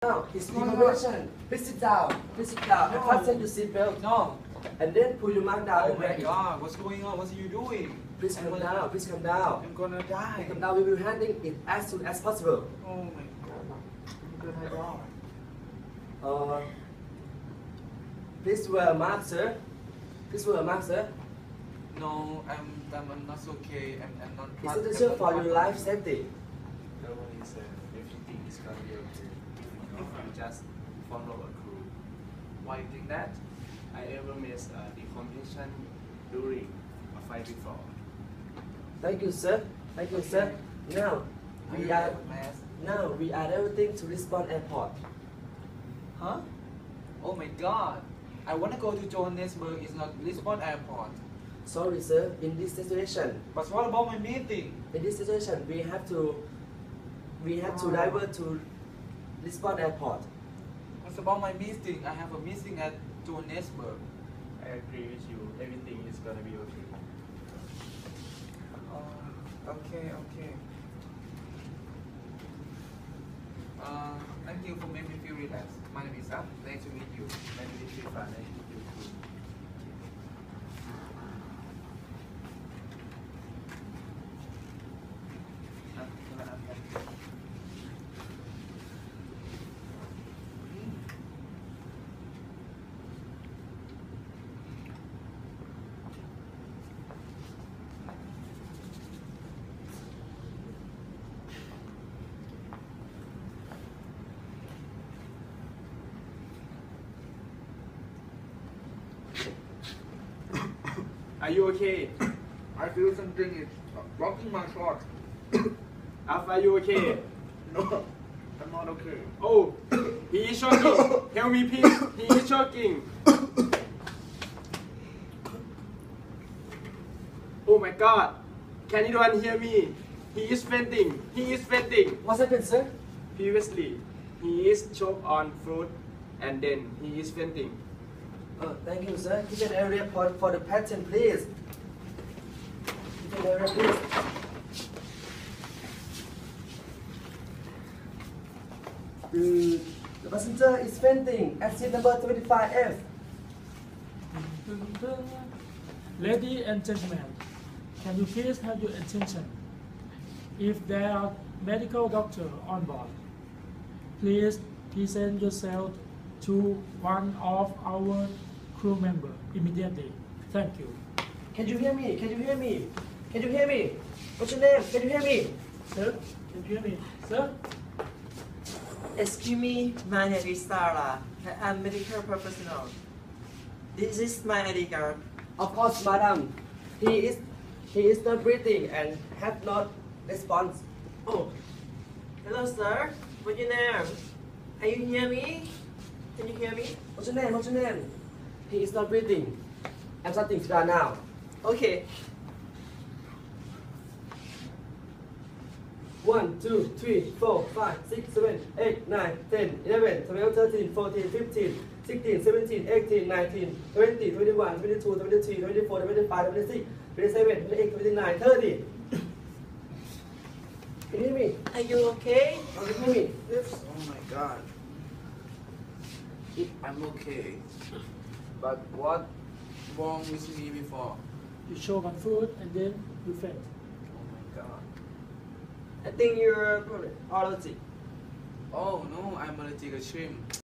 Now, it's information. Please sit down. Please sit down. No. And fasten your seatbelt. No. And then pull your mark down. Oh and my grab it. God, what's going on? What are you doing? Please come down. Please come down. I'm gonna die. Come down. We will handle it as soon as possible. Oh my God. I'm gonna die. Please wear a mask, sir. Please wear a mask, sir. No, I'm not okay. I'm not. It's essential for your life safety. Don't worry, sir. Everything is gonna be okay. If you just follow a crew. Why you think that? I ever missed the convention during a fight before. Thank you, sir. Thank you, sir. Now, we are everything to Lisbon Airport. Huh? Oh my God. I wanna go to Johannesburg. It's not Lisbon Airport. Sorry, sir. In this situation, But what about my meeting? in this situation, we have to divert to Lisbon Airport. What's about my meeting? I have a meeting at Johannesburg. I agree with you. Everything is gonna be okay. Okay. Thank you for making me feel relaxed. My name is Sam. Nice to meet you. And it is fun. I think you too. Are you okay? I feel something is blocking my throat. Are you okay? No, I'm not okay. Oh, he is choking. Help me, please. He is choking. Oh my God. Can anyone hear me? He is fainting. He is fainting. What's happened, sir? Previously, he is choked on fruit and then he is fainting. Thank you, sir. Kitchen area for the pattern, please. Kitchen area, please. The passenger is fainting at seat number 25F. Ladies and gentlemen, can you please have your attention? If there are medical doctors on board, please present yourself to one of our crew members immediately. Thank you. Can you hear me? Can you hear me? Can you hear me? What's your name? Can you hear me? Sir, can you hear me? Sir? Excuse me, my name is Sarah. I'm medical professional. This is my ID card. Of course, madam. He is not breathing and have not response. Oh, hello, sir. What's your name? Are you hear me? Can you hear me? What's your name? What's your name? He is not breathing. I'm starting to die now. Okay. 1, 2, 3, 4, 5, 6, 7, 8, 9, 10, 11, 12, 13, 14, 15, 16, 17, 18, 19, 20, 21, 22, 23, 24, 25, 26, 27, 28, 29, 30. Can you hear me? Are you okay? Can you hear me? Yes. Oh my God. I'm okay. But what wrong with me before? You choke on food and then you faint. Oh my God. I think you're allergic. Oh no, I'm allergic to shrimp.